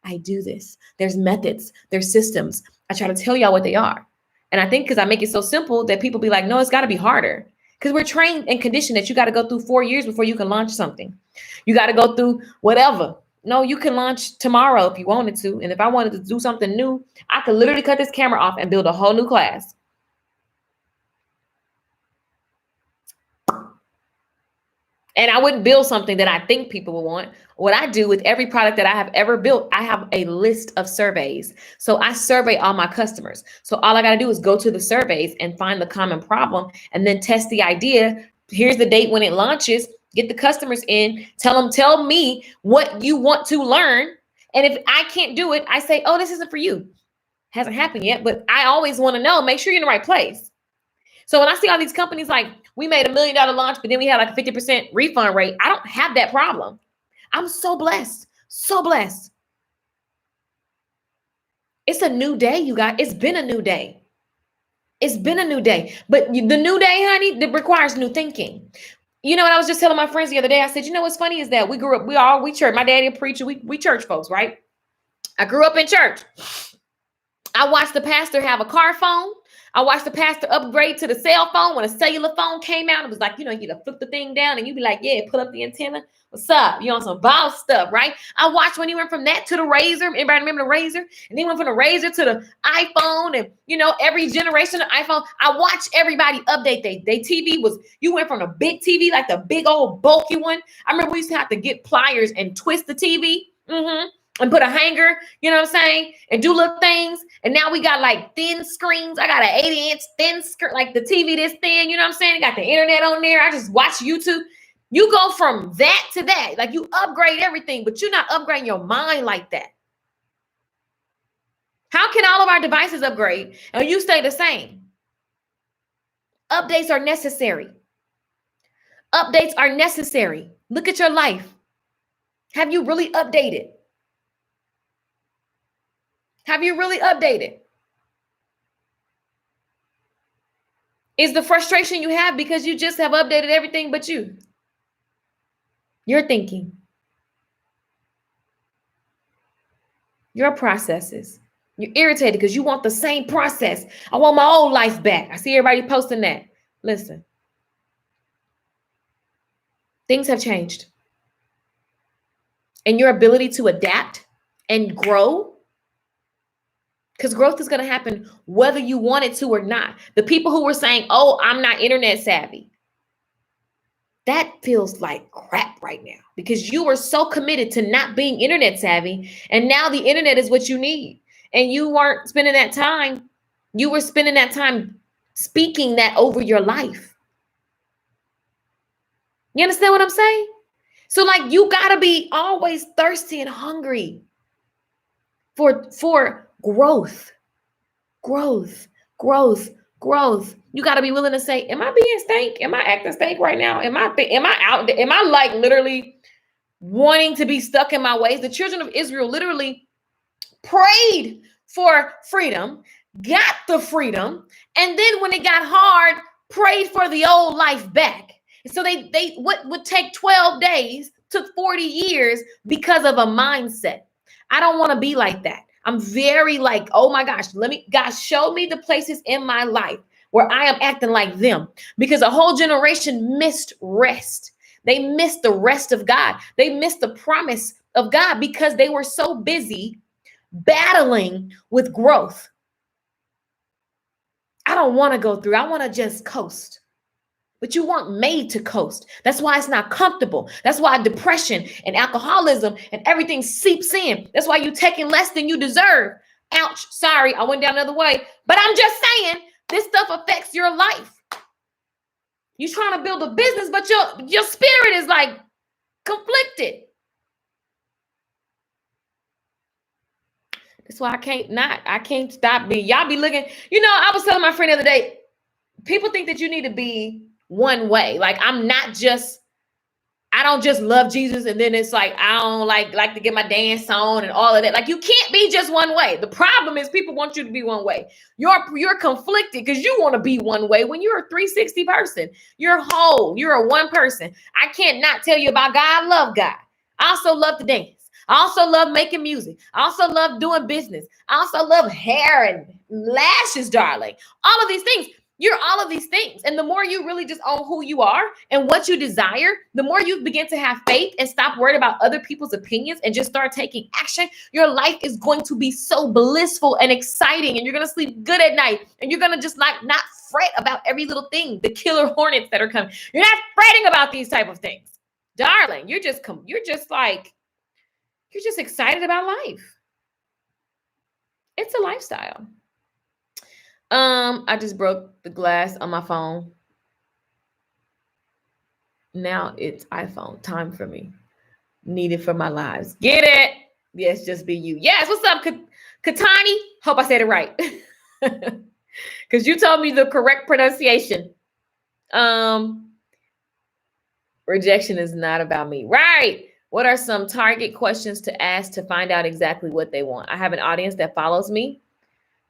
Speaker 1: I do this. There's methods. There's systems. I try to tell y'all what they are. And I think because I make it so simple that people be like, no, it's got to be harder. Because we're trained and conditioned that you got to go through 4 years before you can launch something. You got to go through whatever. No, you can launch tomorrow if you wanted to. And if I wanted to do something new, I could literally cut this camera off and build a whole new class. And I wouldn't build something that I think people will want. What I do with every product that I have ever built, I have a list of surveys. So I survey all my customers. So all I got to do is go to the surveys and find the common problem and then test the idea. Here's the date when it launches. Get the customers in. Tell me what you want to learn. And if I can't do it, I say, oh, this isn't for you. Hasn't happened yet, but I always want to know, make sure you're in the right place. So when I see all these companies like, we made $1 million launch, but then we had like a 50% refund rate, I don't have that problem. I'm so blessed. So blessed. It's a new day, you guys. It's been a new day. It's been a new day. But the new day, honey, that requires new thinking. You know what I was just telling my friends the other day? I said, you know what's funny is that we grew up, we church. My daddy a preacher. We church folks, right? I grew up in church. I watched the pastor have a car phone. I watched the pastor upgrade to the cell phone. When a cellular phone came out, it was like, you know, you flip the thing down and you'd be like, yeah, put up the antenna. What's up? You on some boss stuff, right? I watched when he went from that to the Razor. Everybody remember the Razor? And he went from the Razor to the iPhone, and, you know, every generation of iPhone. I watched everybody update. They TV was, you went from a big TV, like the big old bulky one. I remember we used to have to get pliers and twist the TV. And put a hanger, you know what I'm saying? And do little things. And now we got like thin screens. I got an 80-inch thin screen, like the TV this thin, you know what I'm saying? I got the internet on there. I just watch YouTube. You go from that to that. Like you upgrade everything, but you're not upgrading your mind like that. How can all of our devices upgrade and you stay the same? Updates are necessary. Updates are necessary. Look at your life. Have you really updated? Have you really updated? Is the frustration you have because you just have updated everything but you? Your thinking. Your processes. You're irritated because you want the same process. I want my old life back. I see everybody posting that. Listen. Things have changed. And your ability to adapt and grow, because growth is going to happen whether you want it to or not. The people who were saying, oh, I'm not internet savvy, that feels like crap right now because you were so committed to not being internet savvy. And now the internet is what you need. And you weren't spending that time. You were spending that time speaking that over your life. You understand what I'm saying? So like you got to be always thirsty and hungry for growth. You got to be willing to say, am I being stank? Am I acting stank right now? Am I like literally wanting to be stuck in my ways? The children of Israel literally prayed for freedom, got the freedom, and then when it got hard, prayed for the old life back. So they what would take 12 days took 40 years because of a mindset. I don't want to be like that. I'm very like, oh my gosh, God, show me the places in my life where I am acting like them, because a whole generation missed rest. They missed the rest of God. They missed the promise of God because they were so busy battling with growth. I don't want to go through. I want to just coast. But you weren't made to coast. That's why it's not comfortable. That's why depression and alcoholism and everything seeps in. That's why you're taking less than you deserve. Ouch. Sorry, I went down another way. But I'm just saying, this stuff affects your life. You're trying to build a business, but your spirit is like conflicted. That's why I can't stop being. Y'all be looking. You know, I was telling my friend the other day, people think that you need to be one way. Like I don't just love Jesus and then it's like I don't like to get my dance on and all of that. Like you can't be just one way. The problem is people want you to be one way. You're conflicted because you want to be one way when you're a 360 person. You're whole. You're a one person. I can't not tell you about God. I love God. I also love to dance. I also love making music. I also love doing business. I also love hair and lashes, darling. All of these things. You're all of these things. And the more you really just own who you are and what you desire, the more you begin to have faith and stop worrying about other people's opinions and just start taking action, your life is going to be so blissful and exciting. And you're going to sleep good at night. And you're going to just not fret about every little thing, the killer hornets that are coming. You're not fretting about these type of things. Darling, you're just excited about life. It's a lifestyle. I just broke the glass on my phone. Now it's iPhone time for me. Needed for my lives. Get it. Yes, just be you. Yes, what's up, Katani? Hope I said it right. Because you told me the correct pronunciation. Rejection is not about me. Right. What are some target questions to ask to find out exactly what they want? I have an audience that follows me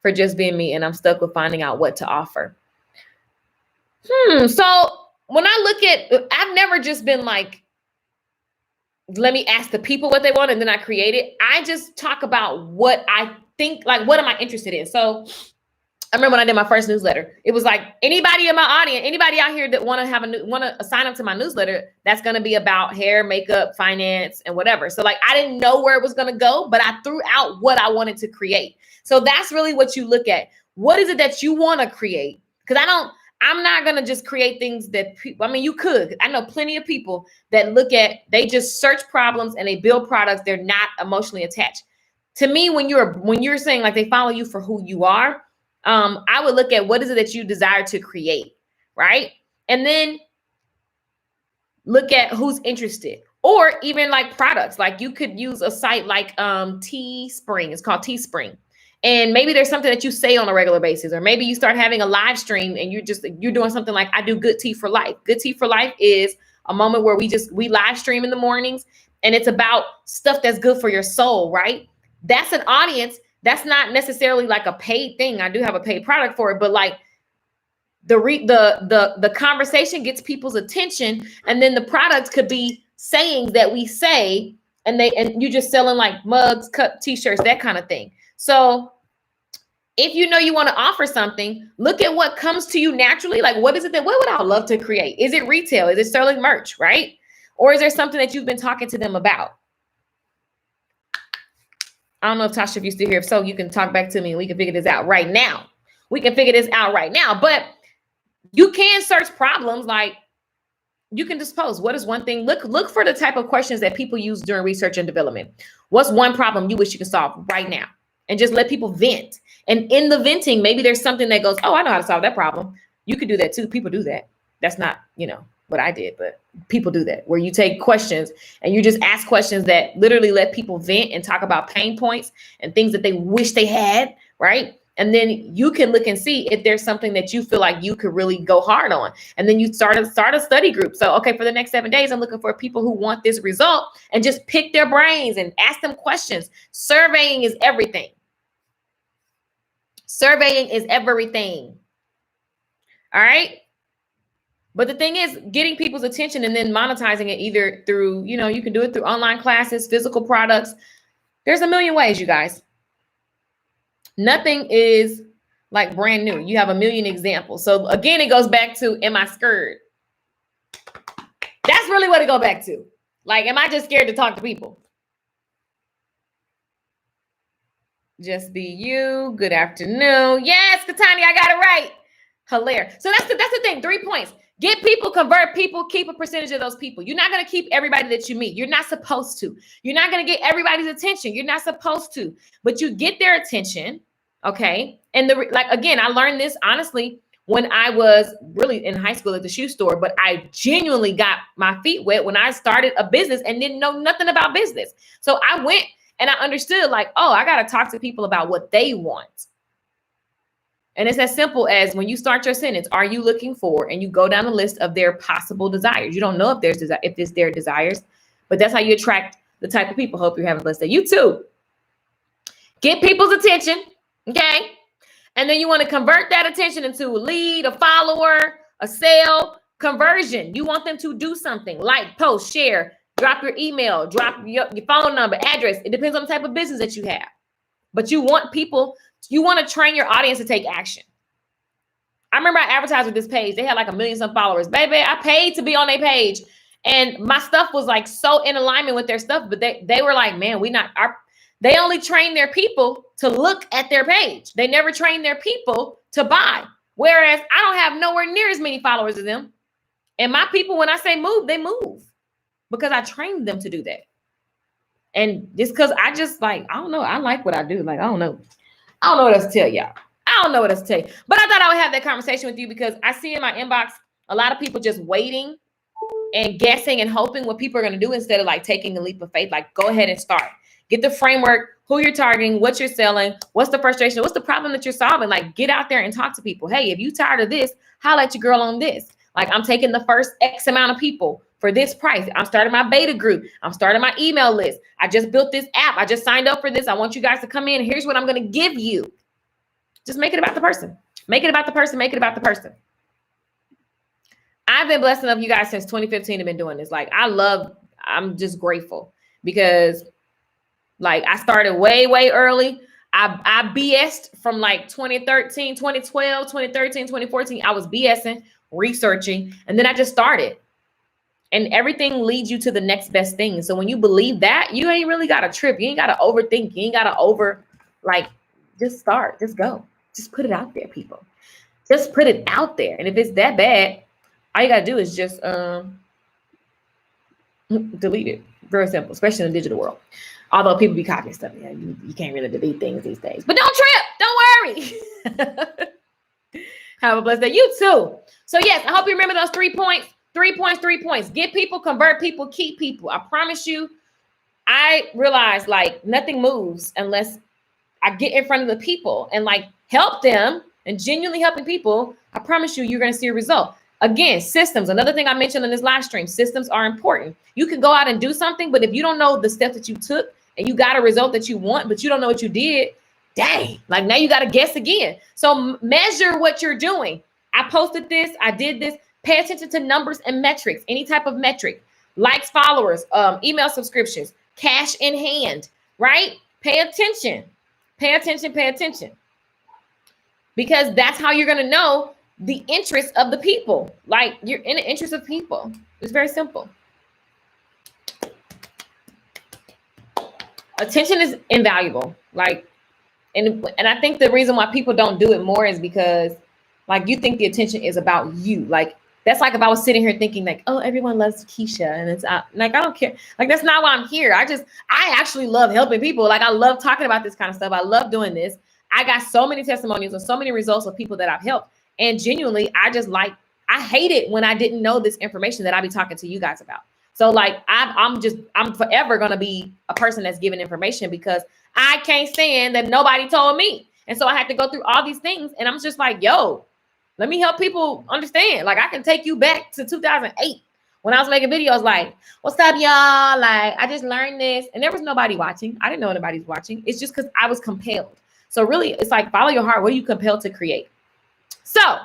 Speaker 1: for just being me, and I'm stuck with finding out what to offer. So when I look at, I've never just been like, let me ask the people what they want and then I create it. I just talk about what I think, like, what am I interested in? So I remember when I did my first newsletter, it was like, anybody in my audience, anybody out here that want to sign up to my newsletter, that's going to be about hair, makeup, finance, and whatever. So like, I didn't know where it was going to go, but I threw out what I wanted to create. So that's really what you look at. What is it that you want to create? Because I'm not going to just create things that people, I mean, you could. I know plenty of people that they just search problems and they build products. They're not emotionally attached. To me, when you're saying like they follow you for who you are, I would look at what is it that you desire to create, right? And then look at who's interested, or even like products. Like you could use a site like Teespring. It's called Teespring. And maybe there's something that you say on a regular basis, or maybe you start having a live stream and you're doing something like I do Good Tea for Life. Good Tea for Life is a moment where we live stream in the mornings, and it's about stuff that's good for your soul, right? That's an audience. That's not necessarily like a paid thing. I do have a paid product for it, but like the conversation gets people's attention, and then the products could be sayings that we say, and you just selling like mugs, cup, t-shirts, that kind of thing. So if you know you want to offer something, look at what comes to you naturally. Like, what would I love to create? Is it retail? Is it selling merch, right? Or is there something that you've been talking to them about? I don't know if Tasha, if you're still here. If so, you can talk back to me and we can figure this out right now. But you can search problems. Like, you can just post, what is one thing? Look for the type of questions that people use during research and development. What's one problem you wish you could solve right now? And just let people vent. And in the venting, maybe there's something that goes, oh, I know how to solve that problem. You could do that too. People do that. That's not, what I did, but people do that, where you take questions and you just ask questions that literally let people vent and talk about pain points and things that they wish they had, right? And then you can look and see if there's something that you feel like you could really go hard on. And then you start a study group. So, okay, for the next 7 days, I'm looking for people who want this result, and just pick their brains and ask them questions. Surveying is everything. Surveying is everything. All right. But the thing is, getting people's attention and then monetizing it either through, you can do it through online classes, physical products. There's a million ways, you guys. Nothing is like brand new. You have a million examples. So again, it goes back to, am I scared? That's really what it goes back to. Like, am I just scared to talk to people? Just be you. Good afternoon. Yes, Katani, I got it right. Hilarious. So that's the thing. 3 points. Get people, convert people, keep a percentage of those people. You're not going to keep everybody that you meet. You're not supposed to. You're not going to get everybody's attention. You're not supposed to. But you get their attention, okay? And again, I learned this honestly when I was really in high school at the shoe store, but I genuinely got my feet wet when I started a business and didn't know nothing about business. So I went and I understood, like, oh, I got to talk to people about what they want. And it's as simple as, when you start your sentence, are you looking for, and you go down the list of their possible desires. You don't know if it's their desires, but that's how you attract the type of people. Hope you're having a blessed day. You too. Get people's attention, okay? And then you want to convert that attention into a lead, a follower, a sale, conversion. You want them to do something, like, post, share, drop your email, drop your phone number, address. It depends on the type of business that you have. But you want to train your audience to take action. I remember I advertised with this page. They had like 1 million some followers. Baby, I paid to be on their page. And my stuff was like so in alignment with their stuff. But they were like, man, they only train their people to look at their page. They never train their people to buy. Whereas I don't have nowhere near as many followers as them. And my people, when I say move, they move. Because I trained them to do that. And just because I just I don't know. I like what I do. Like, I don't know what else to tell y'all. But I thought I would have that conversation with you, because I see in my inbox a lot of people just waiting and guessing and hoping what people are going to do, instead of like taking a leap of faith. Like, go ahead and start. Get the framework, who you're targeting, what you're selling, what's the frustration, what's the problem that you're solving. Like, get out there and talk to people. Hey, if you tired of this, holla at your girl on this. Like, I'm taking the first X amount of people for this price. I'm starting my beta group. I'm starting my email list. I just built this app. I just signed up for this. I want you guys to come in. Here's what I'm going to give you. Just make it about the person. Make it about the person. Make it about the person. I've been blessed enough, you guys, since 2015 have been doing this. Like, I'm just grateful because, like, I started way, way early. I BS'd from like 2013, 2012, 2013, 2014. I was BSing, researching, and then I just started. And everything leads you to the next best thing. So when you believe that, you ain't really got to trip. You ain't got to overthink. You ain't got to just start. Just go. Just put it out there, people. Just put it out there. And if it's that bad, all you got to do is just delete it. Very simple, especially in the digital world. Although people be copying stuff. Yeah, you can't really delete things these days. But don't trip. Don't worry. Have a blessed day. You too. So yes, I hope you remember those 3 points. 3 points, 3 points. Get people, convert people, keep people. I promise you, I realize like nothing moves unless I get in front of the people and like help them and genuinely helping people. I promise you, you're going to see a result. Again, systems. Another thing I mentioned in this live stream, systems are important. You can go out and do something, but if you don't know the steps that you took and you got a result that you want, but you don't know what you did, dang, like now you got to guess again. So measure what you're doing. I posted this. I did this. Pay attention to numbers and metrics, any type of metric, likes, followers, email subscriptions, cash in hand, right? Pay attention, pay attention, pay attention. Because that's how you're going to know the interest of the people. Like, you're in the interest of people. It's very simple. Attention is invaluable. Like, and I think the reason why people don't do it more is because, like, you think the attention is about you. Like, that's like if I was sitting here thinking like, oh, everyone loves Keisha, and it's like, I don't care. Like, that's not why I'm here. I actually love helping people. Like, I love talking about this kind of stuff. I love doing this. I got so many testimonials and so many results of people that I've helped. And genuinely, I hate it when I didn't know this information that I be talking to you guys about. So like, I'm forever going to be a person that's giving information because I can't stand that nobody told me. And so I had to go through all these things. And I'm just like, yo, let me help people understand. Like, I can take you back to 2008 when I was making videos like, what's up, y'all? Like, I just learned this. And there was nobody watching. I didn't know anybody's watching. It's just because I was compelled. So really, it's like, follow your heart. What are you compelled to create? So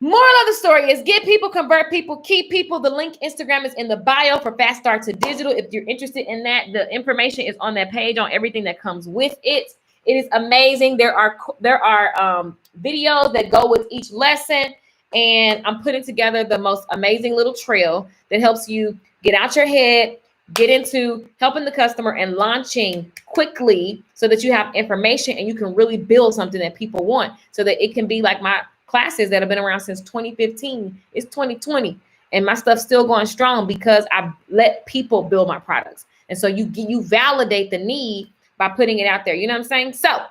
Speaker 1: moral of the story is get people, convert people, keep people. The link Instagram is in the bio for Fast Start to Digital. If you're interested in that, the information is on that page on everything that comes with it. It is amazing. There are videos that go with each lesson, and I'm putting together the most amazing little trail that helps you get out your head, get into helping the customer and launching quickly so that you have information and you can really build something that people want so that it can be like my classes that have been around since 2015. It's 2020 and my stuff's still going strong because I let people build my products. And so you validate the need by putting it out there. You know what I'm saying? So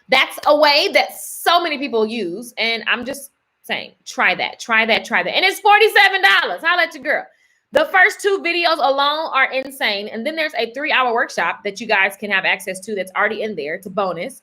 Speaker 1: that's a way that so many people use. And I'm just saying, try that. And it's $47. Holla at your girl. The first 2 videos alone are insane. And then there's a 3-hour workshop that you guys can have access to that's already in there. It's a bonus.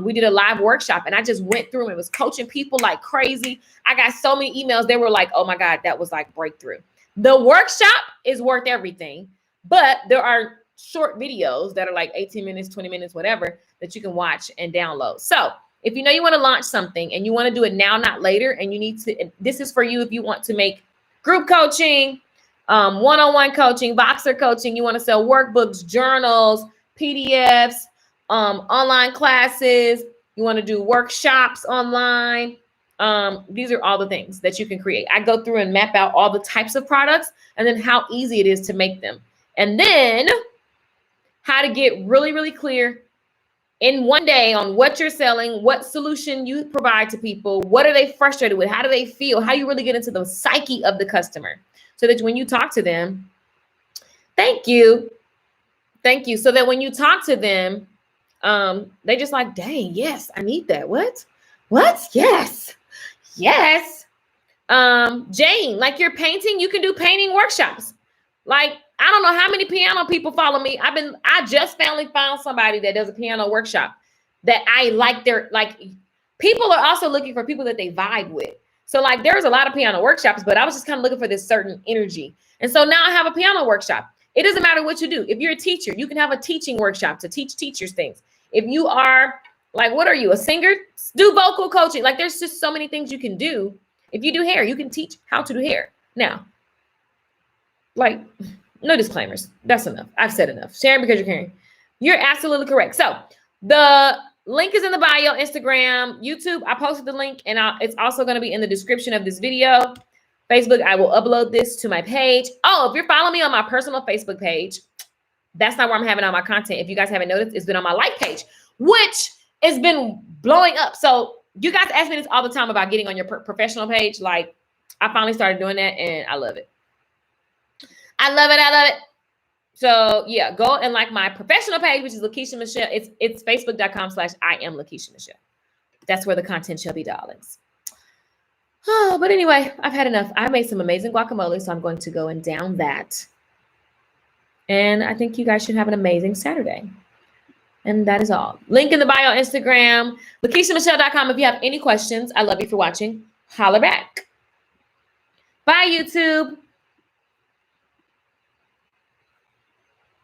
Speaker 1: We did a live workshop and I just went through and was coaching people like crazy. I got so many emails. They were like, oh my God, that was like breakthrough. The workshop is worth everything, but there are short videos that are like 18 minutes, 20 minutes, whatever, that you can watch and download. So if you know you want to launch something and you want to do it now, not later, and you need to, this is for you if you want to make group coaching, one-on-one coaching, Voxer coaching, you want to sell workbooks, journals, PDFs, online classes, you want to do workshops online. These are all the things that you can create. I go through and map out all the types of products and then how easy it is to make them. And then how to get really, really clear in one day on what you're selling, what solution you provide to people, what are they frustrated with, how do they feel, how you really get into the psyche of the customer so that when you talk to them, thank you, so that when you talk to them, they just like, dang, yes, I need that. What? Yes. Jane, like you're painting, you can do painting workshops. Like I don't know how many piano people follow me. I just finally found somebody that does a piano workshop that I like. People are also looking for people that they vibe with. So like there's a lot of piano workshops, but I was just kind of looking for this certain energy. And so now I have a piano workshop. It doesn't matter what you do. If you're a teacher, you can have a teaching workshop to teach teachers things. If you are like, what are you, a singer? Do vocal coaching. Like there's just so many things you can do. If you do hair, you can teach how to do hair. Now, like, no disclaimers. That's enough. I've said enough. Sharing because you're caring. You're absolutely correct. So the link is in the bio, Instagram, YouTube. I posted the link and it's also going to be in the description of this video. Facebook, I will upload this to my page. Oh, if you're following me on my personal Facebook page, that's not where I'm having all my content. If you guys haven't noticed, it's been on my life page, which has been blowing up. So you guys ask me this all the time about getting on your professional page. Like I finally started doing that and I love it. I love it. I love it. So yeah, go and like my professional page, which is Lakeisha Michelle. It's facebook.com/I am Lakeisha Michelle. That's where the content shall be, darlings. Oh, but anyway, I've had enough. I made some amazing guacamole, so I'm going to go and down that. And I think you guys should have an amazing Saturday. And that is all. Link in the bio, Instagram, LakeishaMichelle.com. If you have any questions, I love you for watching. Holler back. Bye, YouTube.